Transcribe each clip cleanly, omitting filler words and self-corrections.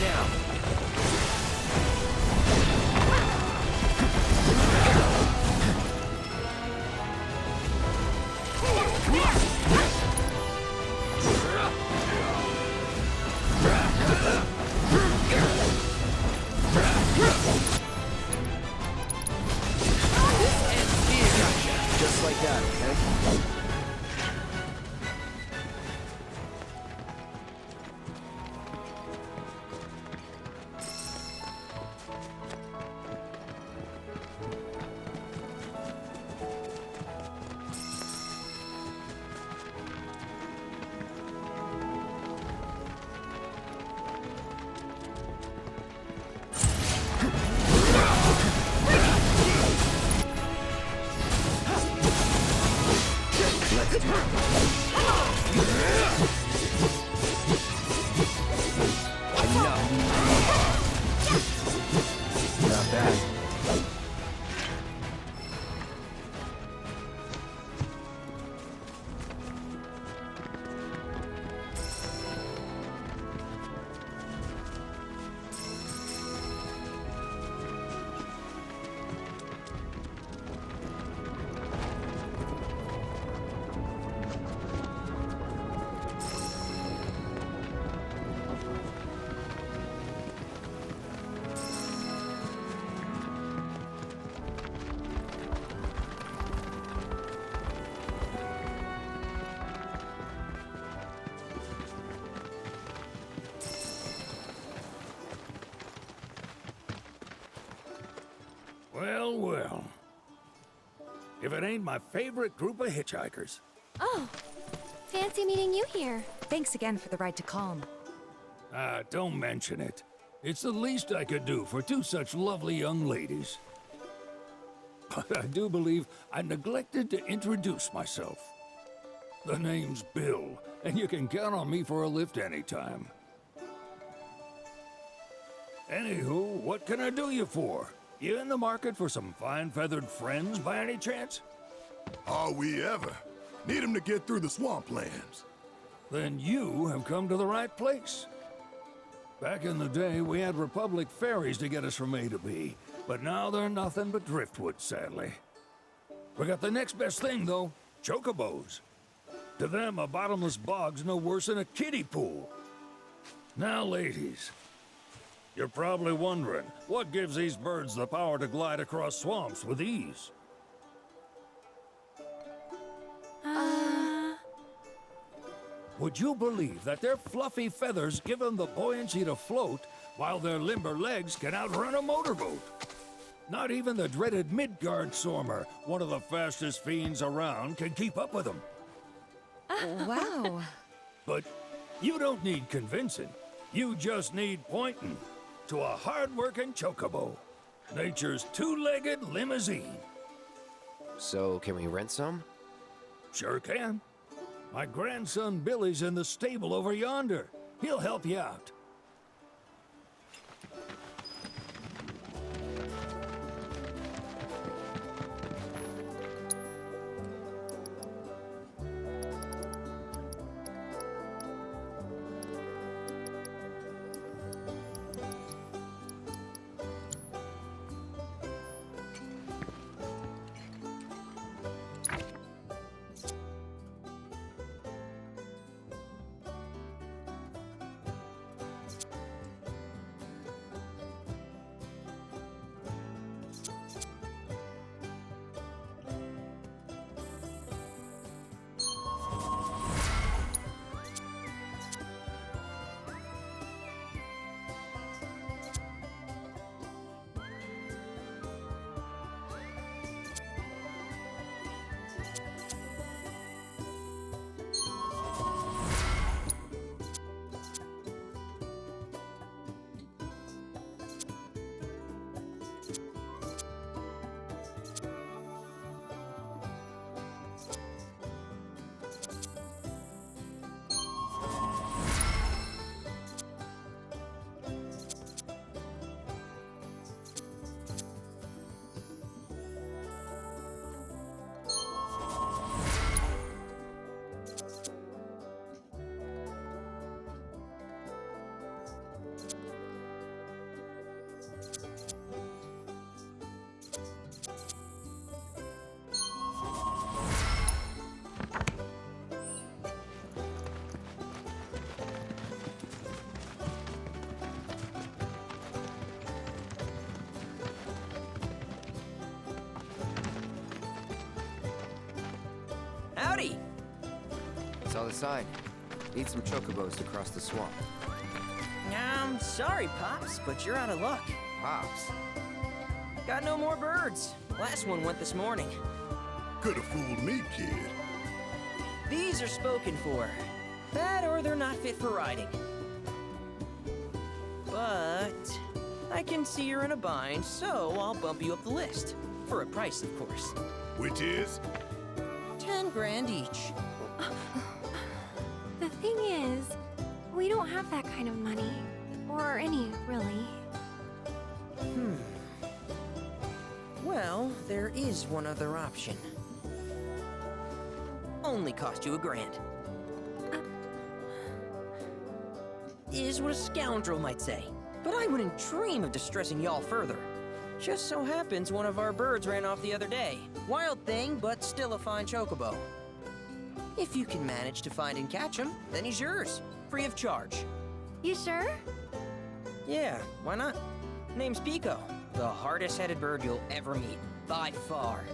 now. Just like that, okay? Not bad. Well, well. If it ain't my favorite group of hitchhikers. Oh, fancy meeting you here. Thanks again for the ride to Calm. Don't mention it. It's the least I could do for two such lovely young ladies. But I do believe I neglected to introduce myself. The name's Bill, and you can count on me for a lift anytime. Anywho, what can I do you for? You in the market for some fine-feathered friends by any chance? Are we ever? Need them to get through the swamplands. Then you have come to the right place. Back in the day, we had Republic ferries to get us from A to B, but now they're nothing but driftwood, sadly. We got the next best thing, though, chocobos. To them, a bottomless bog's no worse than a kiddie pool. Now, ladies, you're probably wondering, what gives these birds the power to glide across swamps with ease? Would you believe that their fluffy feathers give them the buoyancy to float, while their limber legs can outrun a motorboat? Not even the dreaded Midgard Sormer, one of the fastest fiends around, can keep up with them. Wow. But you don't need convincing. You just need pointing to a hard-working chocobo. Nature's two-legged limousine. So, can we rent some? Sure can. My grandson Billy's in the stable over yonder. He'll help you out. Saw the sign. Need some chocobos to cross the swamp. Sorry, Pops, but you're out of luck. Pops. Got no more birds. Last one went this morning. Could have fooled me, kid. These are spoken for. That or they're not fit for riding. But I can see you're in a bind, so I'll bump you up the list. For a price, of course. Which is? 10 grand each. The thing is, we don't have that kind of money. Or any, really. Well, there is one other option. Only cost you $1,000. Is what a scoundrel might say. But I wouldn't dream of distressing y'all further. Just so happens one of our birds ran off the other day. Wild thing, but still a fine chocobo. If you can manage to find and catch him, then he's yours. Free of charge. You sure? Yeah, why not? Name's Pico. The hardest-headed bird you'll ever meet. By far.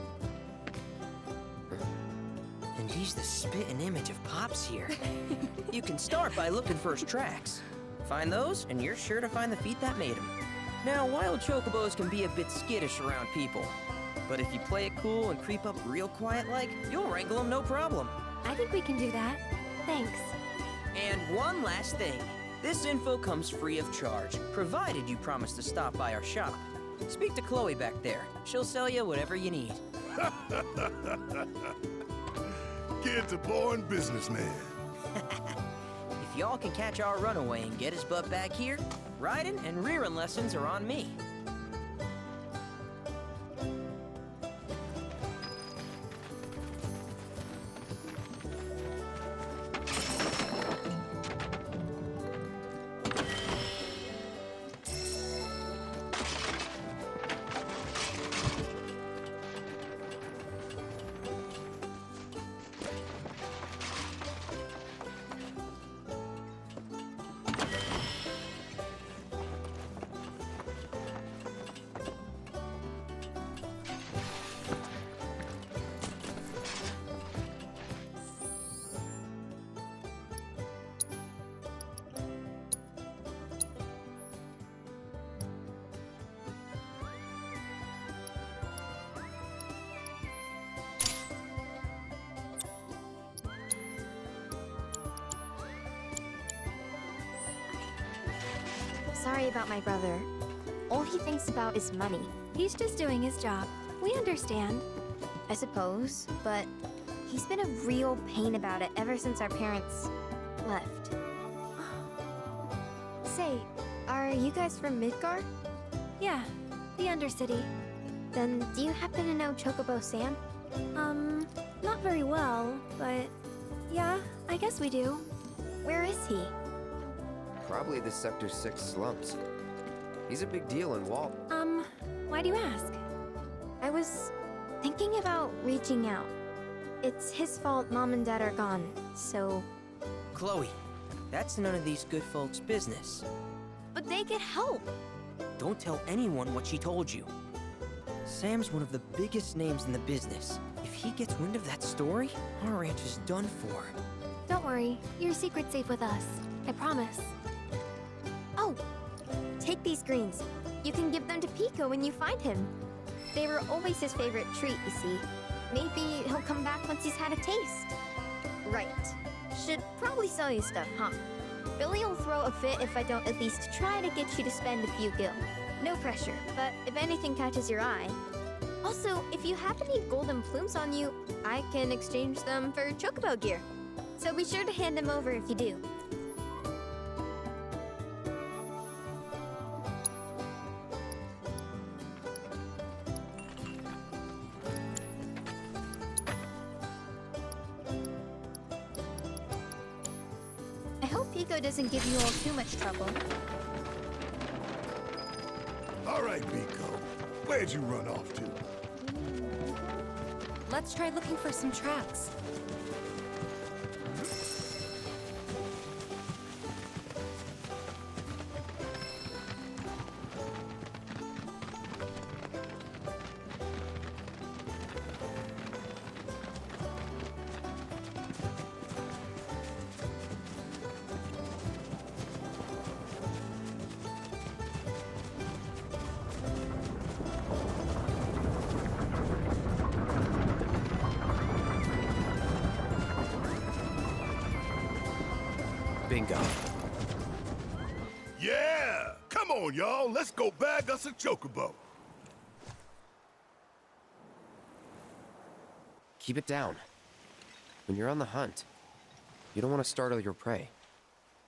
And he's the spitting image of Pops here. You can start by looking for his tracks. Find those, and you're sure to find the feet that made him. Now, wild chocobos can be a bit skittish around people. But if you play it cool and creep up real quiet-like, you'll wrangle them no problem. I think we can do that. Thanks. And one last thing. This info comes free of charge, provided you promise to stop by our shop. Speak to Chloe back there. She'll sell you whatever you need. Kid's a born businessman. If y'all can catch our runaway and get his butt back here, riding and rearing lessons are on me. Sorry about my brother. All he thinks about is money. He's just doing his job. We understand. I suppose, but he's been a real pain about it ever since our parents left. Say, are you guys from Midgar? Yeah, the Undercity. Then do you happen to know Chocobo Sam? Not very well, but yeah, I guess we do. Where is he? Probably the Sector 6 slums. He's a big deal in Walt. Why do you ask? I was thinking about reaching out. It's his fault Mom and Dad are gone, so... Chloe, that's none of these good folks' business. But they get help! Don't tell anyone what she told you. Sam's one of the biggest names in the business. If he gets wind of that story, our ranch is done for. Don't worry, your secret's safe with us. I promise. Oh! Take these greens. You can give them to Pico when you find him. They were always his favorite treat, you see. Maybe he'll come back once he's had a taste. Right. Should probably sell you stuff, huh? Billy will throw a fit if I don't at least try to get you to spend a few gil. No pressure, but if anything catches your eye... Also, if you have any golden plumes on you, I can exchange them for chocobo gear. So be sure to hand them over if you do. I hope Pico doesn't give you all too much trouble. All right, Pico. Where'd you run off to? Let's try looking for some tracks. go. Yeah! Come on, y'all. Let's go bag us a chocobo. Keep it down. When you're on the hunt, you don't want to startle your prey.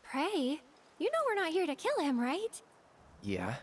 Prey? You know we're not here to kill him, right? Yeah?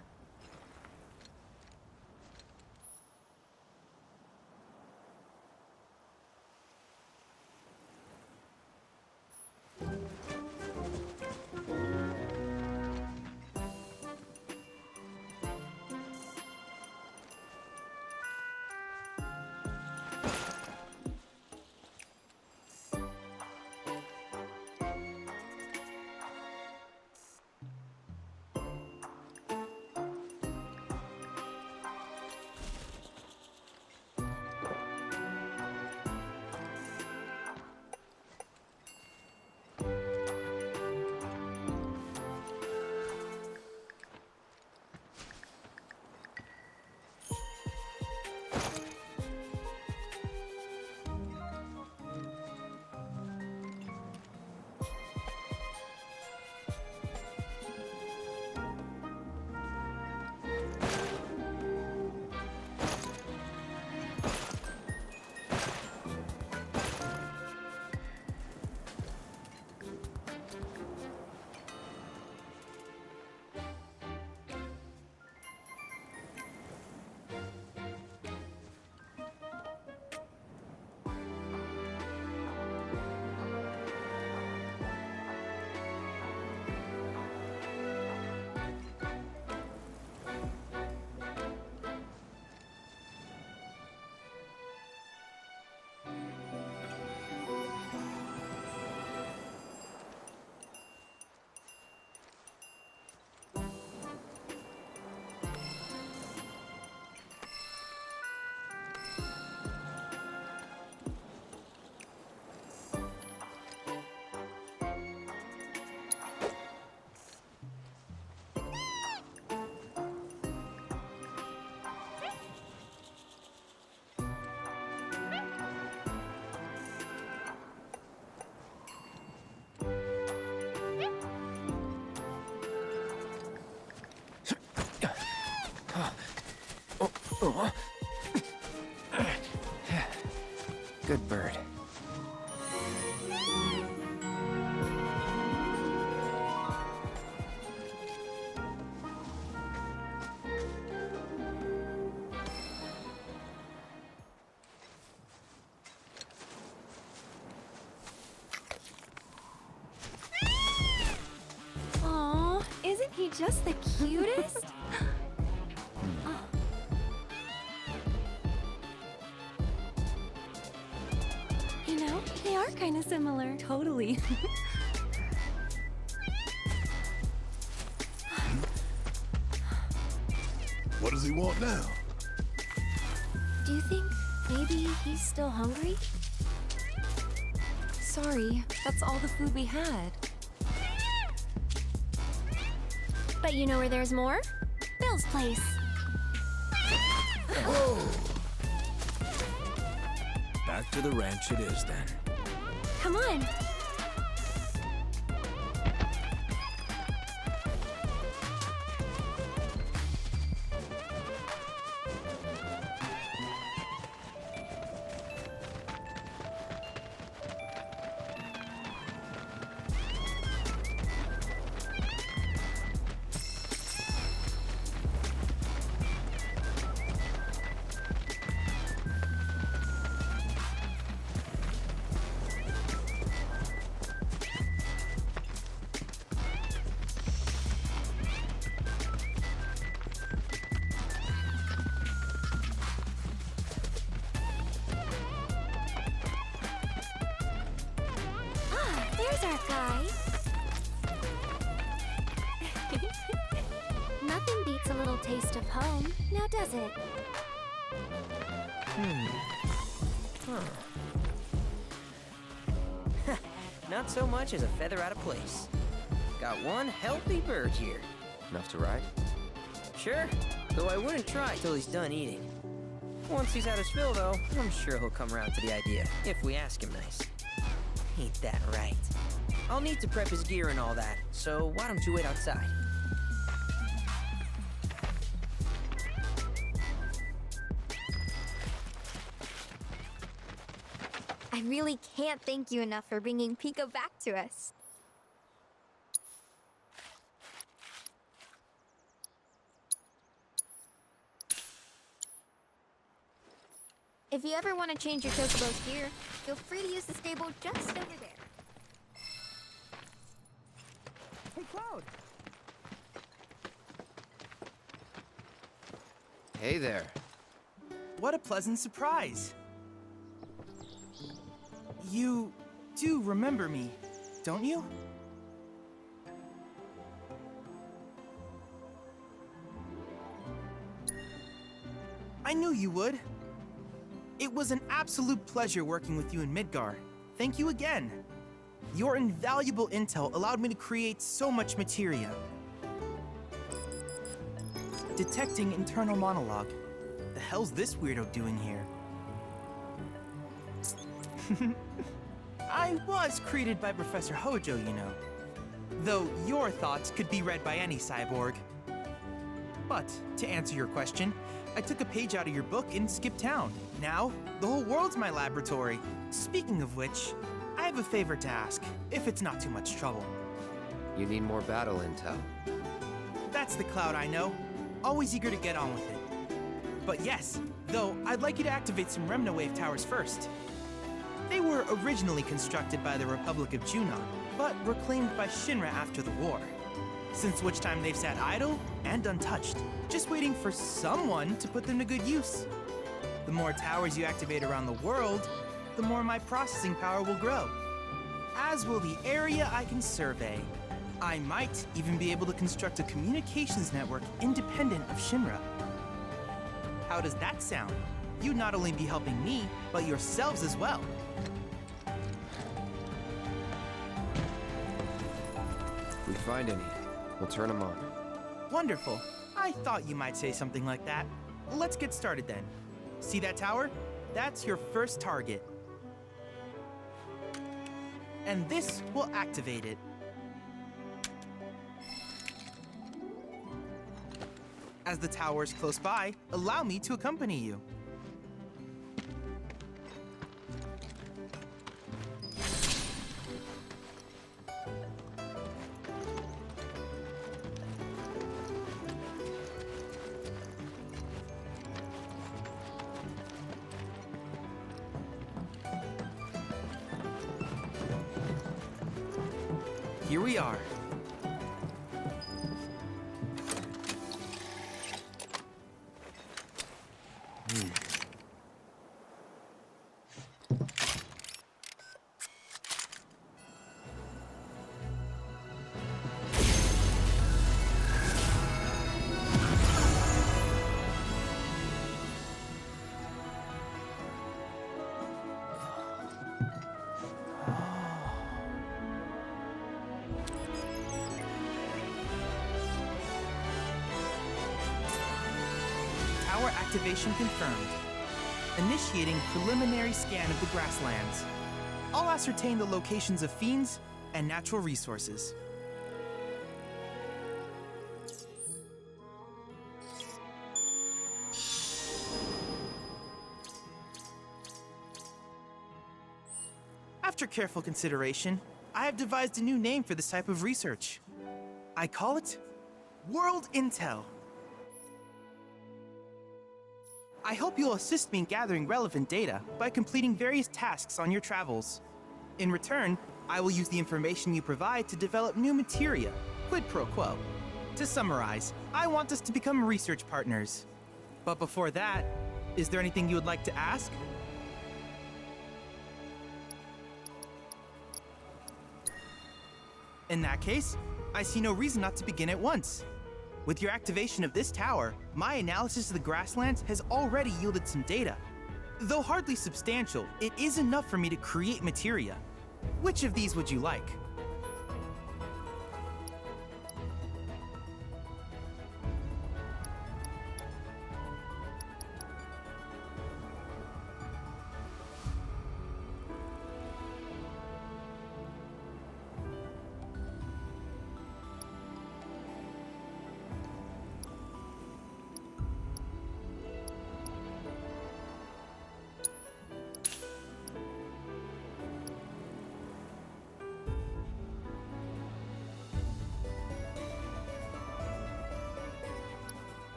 Good bird. Aw, isn't he just the cutest? You know, they are kind of similar. Totally. What does he want now? Do you think maybe he's still hungry? Sorry, that's all the food we had. But you know where there's more? Bill's place. Back to the ranch it is then. Come on. There's our guy. Nothing beats a little taste of home, now does it? Not so much as a feather out of place. Got one healthy bird here. Enough to ride? Sure, though I wouldn't try till he's done eating. Once he's had his fill, though, I'm sure he'll come around to the idea, if we ask him nice. Ain't that right? I'll need to prep his gear and all that, so why don't you wait outside? I really can't thank you enough for bringing Pico back to us. If you ever want to change your Chocobo's gear, feel free to use the stable just over there. Hey, Cloud! Hey there. What a pleasant surprise! You do remember me, don't you? I knew you would. It was an absolute pleasure working with you in Midgar. Thank you again. Your invaluable intel allowed me to create so much materia. Detecting internal monologue. The hell's this weirdo doing here? I was created by Professor Hojo, you know. Though your thoughts could be read by any cyborg. But, to answer your question, I took a page out of your book and skipped town. Now, the whole world's my laboratory. Speaking of which, I have a favor to ask, if it's not too much trouble. You need more battle intel. That's the Cloud I know. Always eager to get on with it. But yes, though, I'd like you to activate some Remna Wave towers first. They were originally constructed by the Republic of Junon, but reclaimed by Shinra after the war. Since which time they've sat idle and untouched, just waiting for someone to put them to good use. The more towers you activate around the world, the more my processing power will grow. As will the area I can survey. I might even be able to construct a communications network independent of Shinra. How does that sound? You'd not only be helping me, but yourselves as well. If we find any, we'll turn them on. Wonderful. I thought you might say something like that. Let's get started then. See that tower? That's your first target. And this will activate it. As the tower is close by, allow me to accompany you. Here we are. Tower activation confirmed. Initiating preliminary scan of the grasslands. I'll ascertain the locations of fiends and natural resources. After careful consideration, I have devised a new name for this type of research. I call it World Intel. I hope you'll assist me in gathering relevant data by completing various tasks on your travels. In return, I will use the information you provide to develop new materia, quid pro quo. To summarize, I want us to become research partners. But before that, is there anything you would like to ask? In that case, I see no reason not to begin at once. With your activation of this tower, my analysis of the grasslands has already yielded some data. Though hardly substantial, it is enough for me to create materia. Which of these would you like?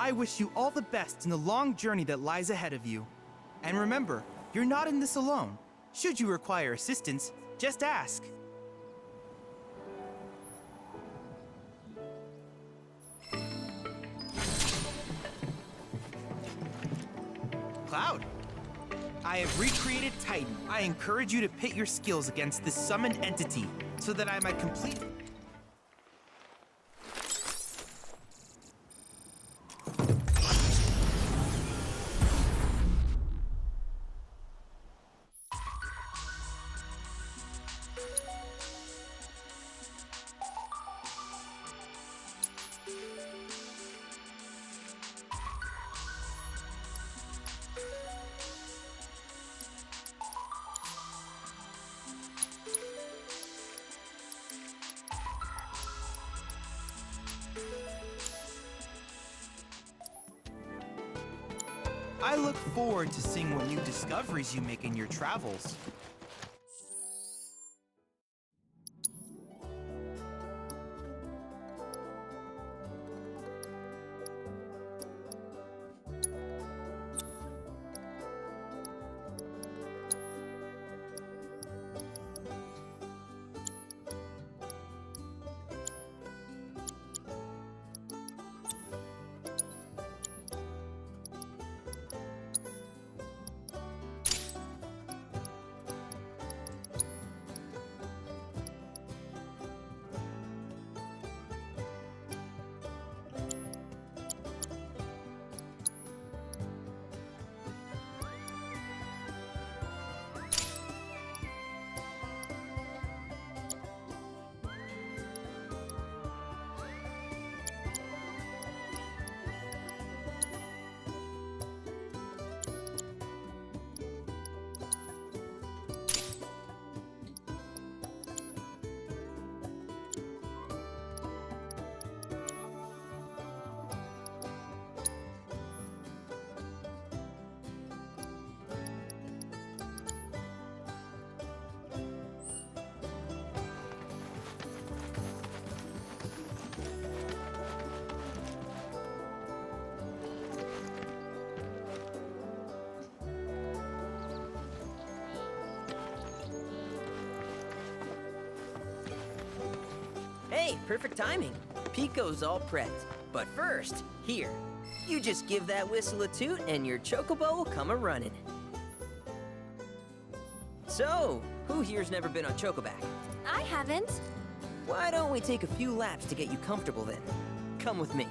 I wish you all the best in the long journey that lies ahead of you. And remember, you're not in this alone. Should you require assistance, just ask. Cloud, I have recreated Titan. I encourage you to pit your skills against this summoned entity so that I might complete... I look forward to seeing what new discoveries you make in your travels. Hey, perfect timing. Pico's all prepped. But first, here, you just give that whistle a toot and your chocobo will come a-running. So, who here's never been on Chocoback? I haven't. Why don't we take a few laps to get you comfortable then? Come with me.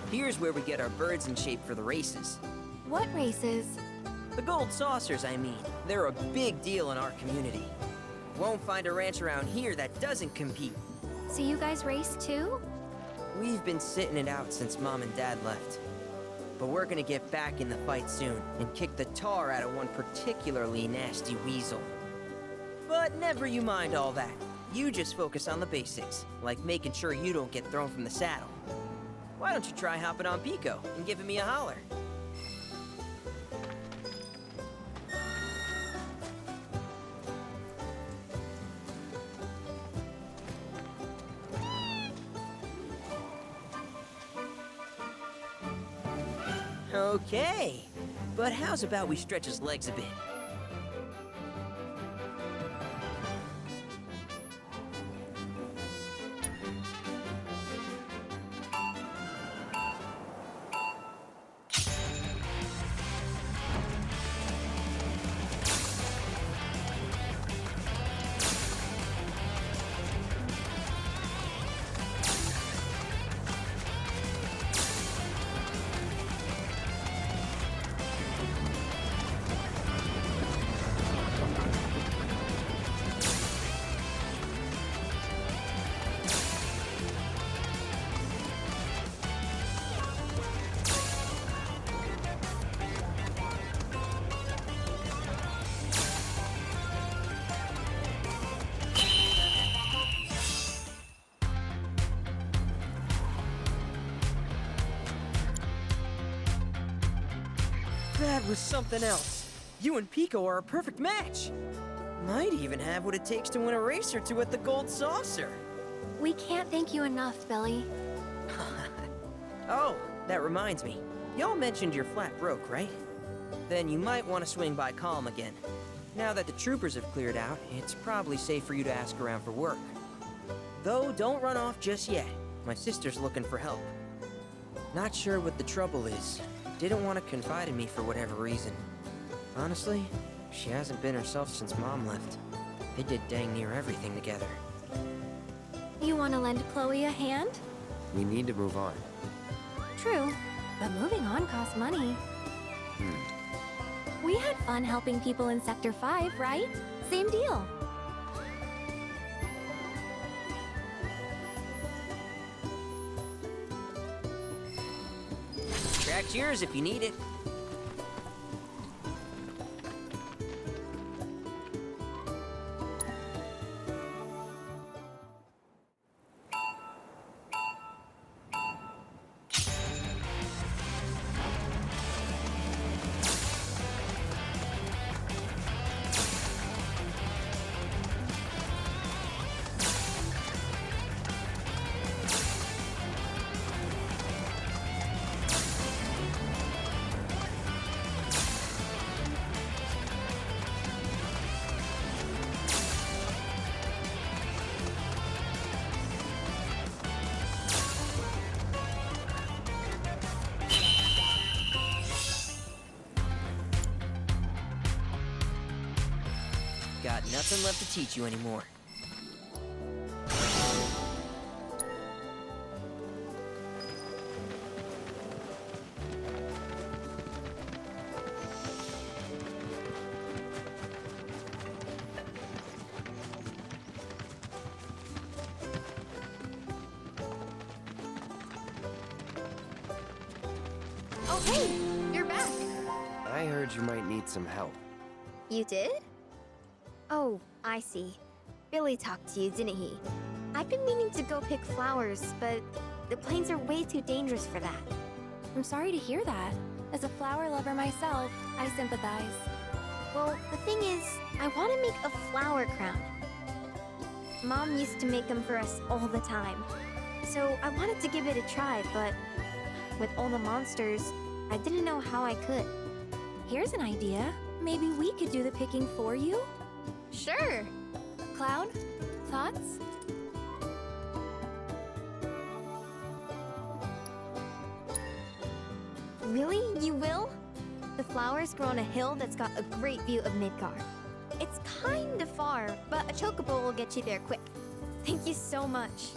Here's where we get our birds in shape for the races. What races? The gold saucers, I mean. They're a big deal in our community. Won't find a ranch around here that doesn't compete. So you guys race too? We've been sitting it out since Mom and Dad left. But we're gonna get back in the fight soon and kick the tar out of one particularly nasty weasel. But never you mind all that. You just focus on the basics, like making sure you don't get thrown from the saddle. Why don't you try hopping on Pico and giving me a holler? Okay, but how's about we stretch his legs a bit? That was something else. You and Pico are a perfect match. Might even have what it takes to win a race or two at the Gold Saucer. We can't thank you enough, Billy. Oh, that reminds me. Y'all mentioned your flat broke, right? Then you might want to swing by Calm again. Now that the troopers have cleared out, it's probably safe for you to ask around for work. Though, don't run off just yet. My sister's looking for help. Not sure what the trouble is. Didn't want to confide in me for whatever reason. Honestly, she hasn't been herself since Mom left. They did dang near everything together. You want to lend Chloe a hand? We need to move on. True, but moving on costs money. We had fun helping people in Sector 5, right? Same deal. Track's yours if you need it. Got nothing left to teach you anymore. Oh, hey! You're back! I heard you might need some help. You did? Oh, I see. Billy talked to you, didn't he? I've been meaning to go pick flowers, but the plains are way too dangerous for that. I'm sorry to hear that. As a flower lover myself, I sympathize. Well, the thing is, I want to make a flower crown. Mom used to make them for us all the time. So I wanted to give it a try, but with all the monsters, I didn't know how I could. Here's an idea. Maybe we could do the picking for you? Sure! Cloud, thoughts? Really? You will? The flowers grow on a hill that's got a great view of Midgard. It's kinda far, but a chocobo will get you there quick. Thank you so much.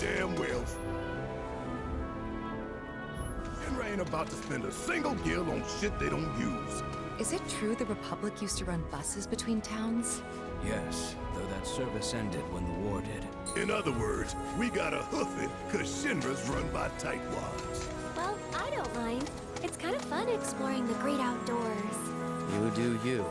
damn well. Shinra ain't about to spend a single gil on shit they don't use. Is it true the Republic used to run buses between towns? Yes, though that service ended when the war did. In other words, we gotta hoof it, cause Shinra's run by tightwads. Well, I don't mind. It's kind of fun exploring the great outdoors. You do you.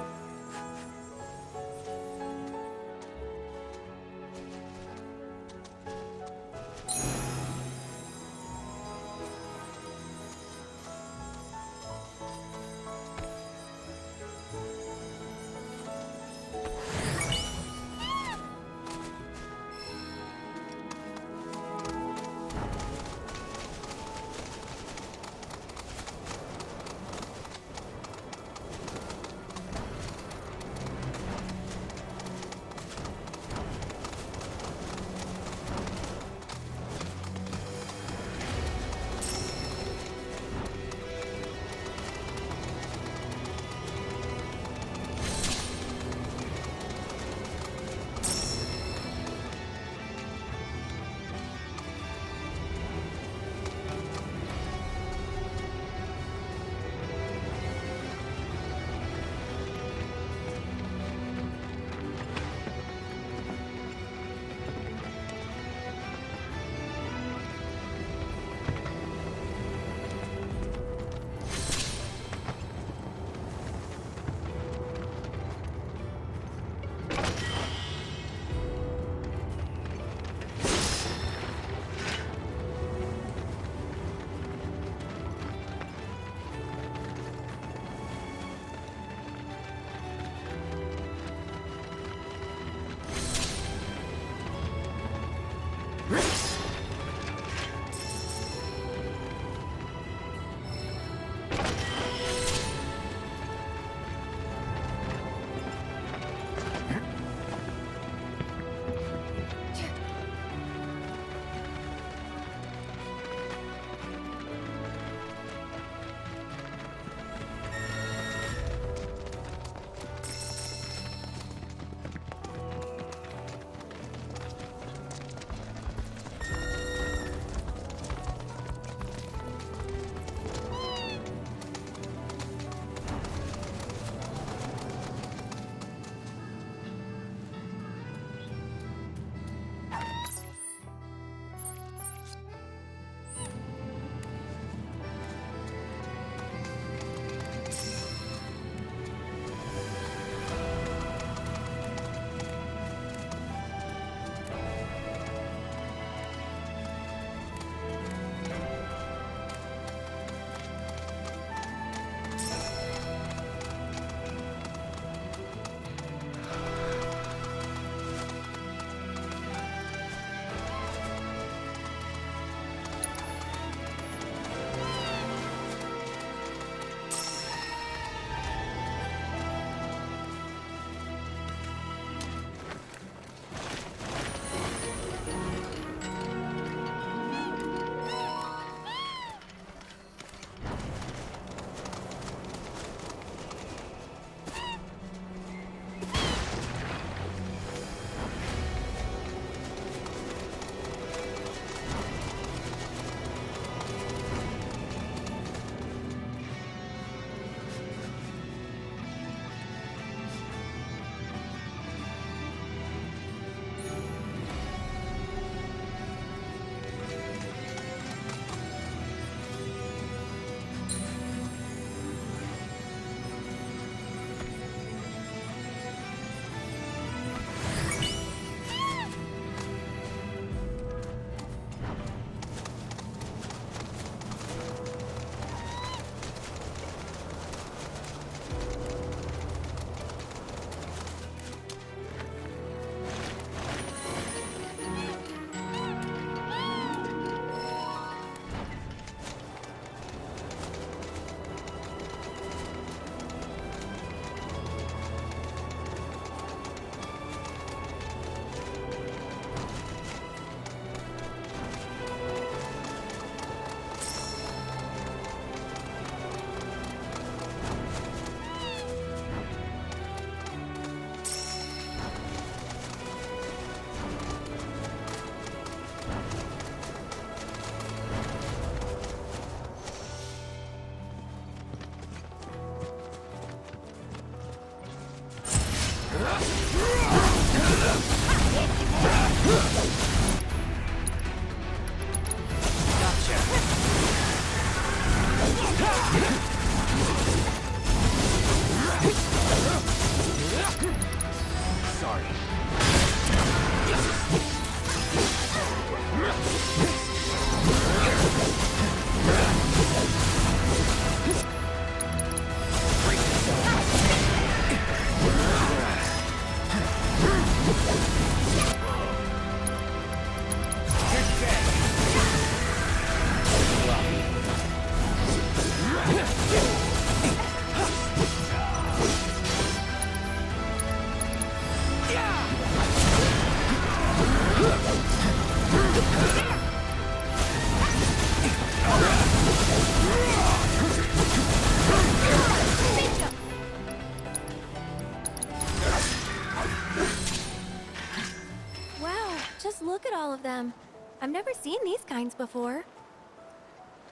Wow, just look at all of them. I've never seen these kinds before.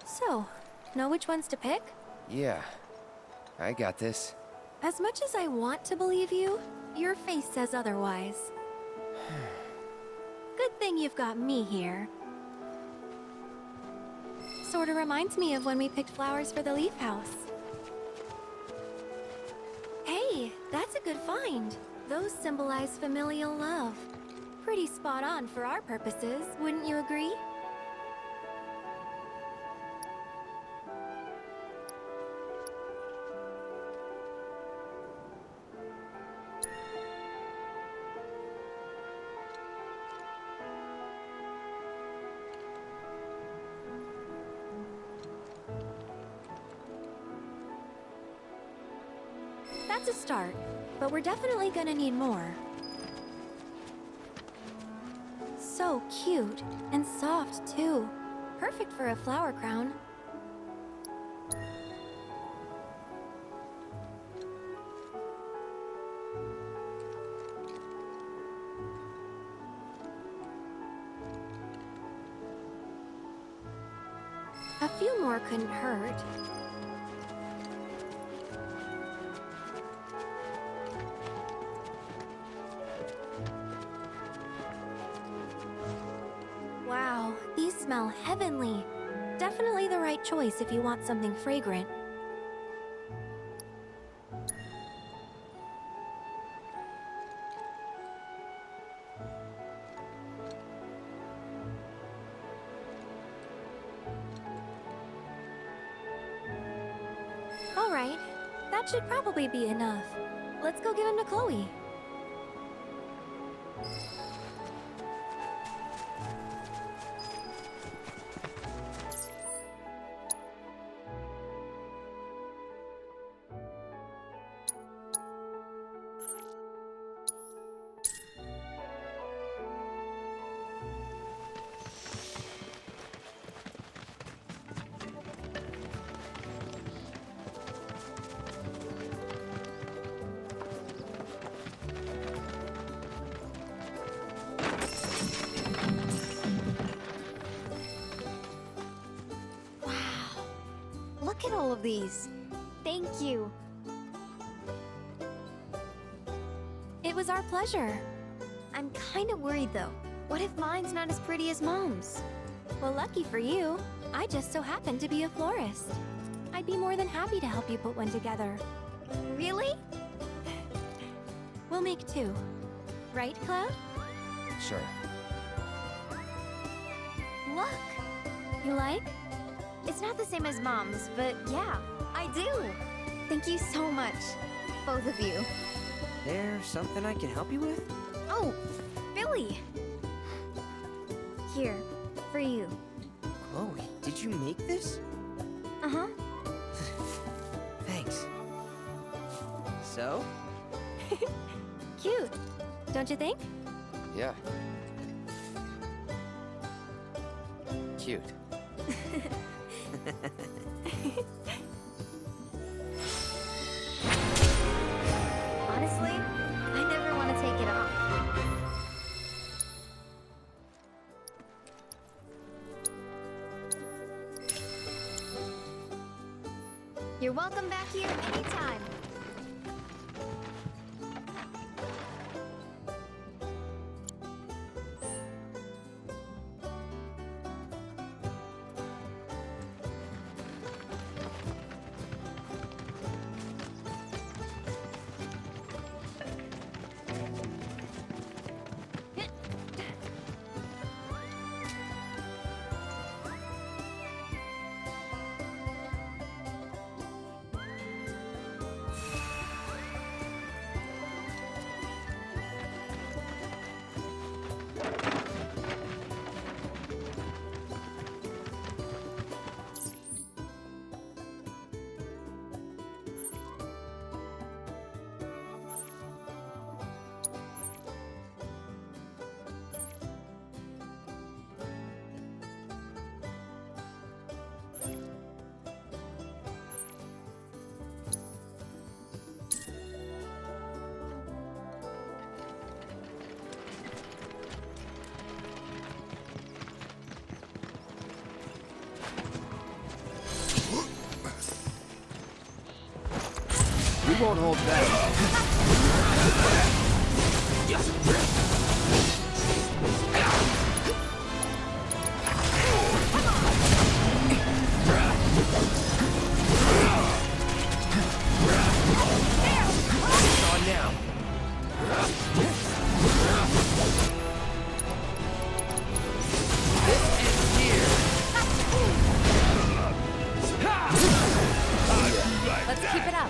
So, know which ones to pick? Yeah, I got this. As much as I want to believe you, your face says otherwise. Good thing you've got me here. Sorta reminds me of when we picked flowers for the leaf house. Hey, that's a good find. Those symbolize familial love. Pretty spot on for our purposes, wouldn't you agree? That's a start, but we're definitely gonna need more. So cute, and soft too. Perfect for a flower crown. A few more couldn't hurt. Wow, these smell heavenly. Definitely the right choice if you want something fragrant. All right, that should probably be enough. Let's go give him to Chloe. Look at all of these. Thank you. It was our pleasure. I'm kinda worried though. What if mine's not as pretty as Mom's? Well, lucky for you, I just so happen to be a florist. I'd be more than happy to help you put one together. Really? We'll make two. Right, Cloud? Sure. Look! You like? It's not the same as Mom's, but yeah, I do. Thank you so much, both of you. There's something I can help you with? Oh, Billy! Here, for you. Chloe, did you make this? Uh-huh. Thanks. So? Cute, don't you think? Yeah. Cute. Honestly, I never want to take it off. You're welcome back here anytime. won't hold back. On now. Let's keep it up.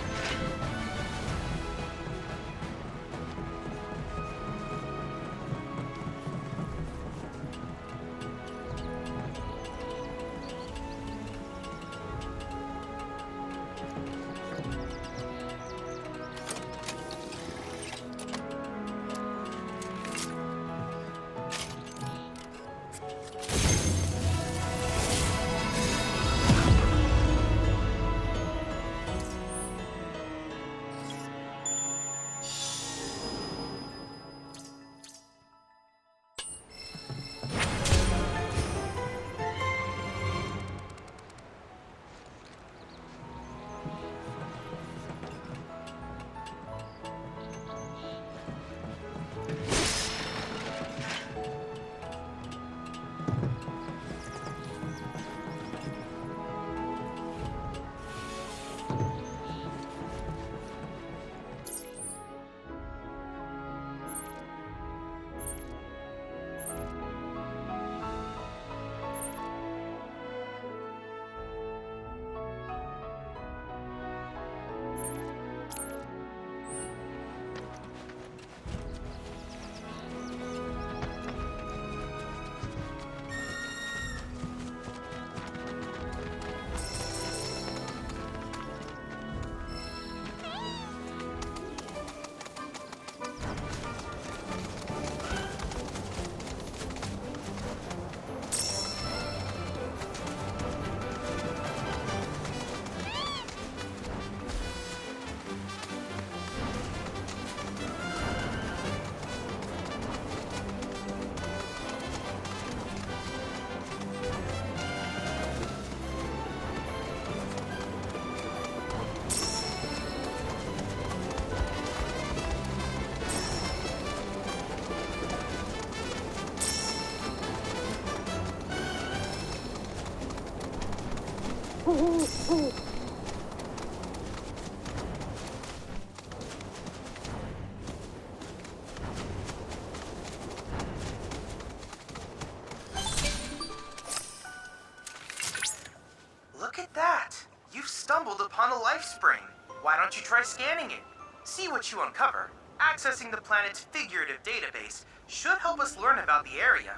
Look at that! You've stumbled upon a life spring. Why don't you try scanning it? See what you uncover. Accessing the planet's figurative database should help us learn about the area.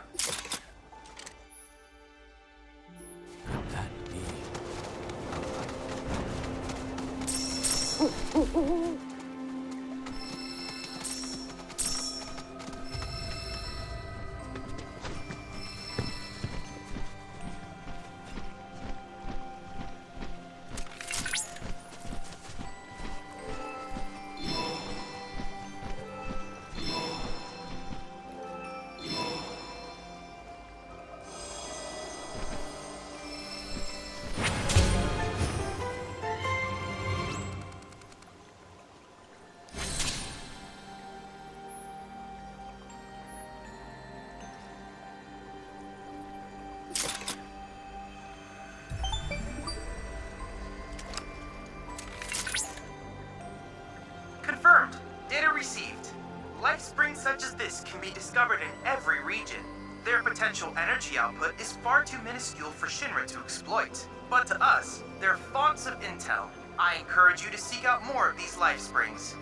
Could that be? Confirmed. Data received. Life springs such as this can be discovered in every region. Their potential energy output is far too minuscule for Shinra to exploit. But to us, they're fonts of intel. I encourage you to seek out more of these life springs.